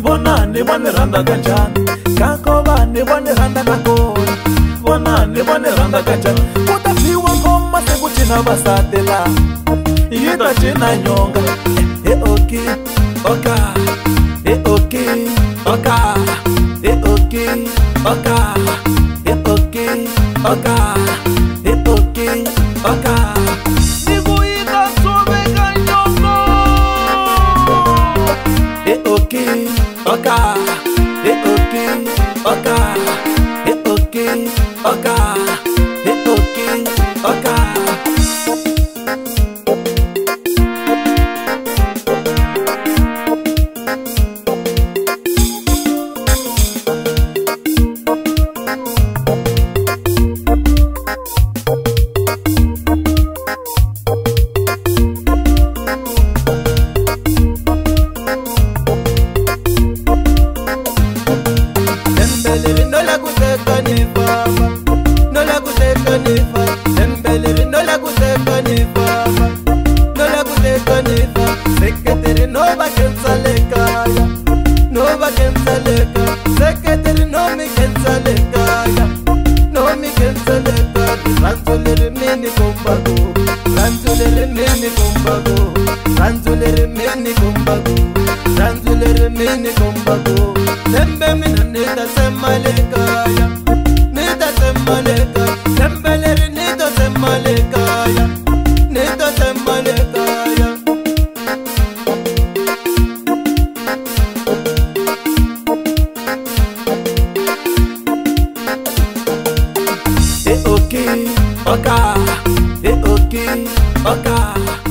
Bona ni bone randa kanjani kako bani bone randa kakoni bona ni bone randa kanjani kutapiwa ngoma sekuchina basatela yita china nyonga oki oka oki oka oki oka oki oka oki oka niguita sobeka nyongo oki oka oki oka oki oka oki oka oka oki oka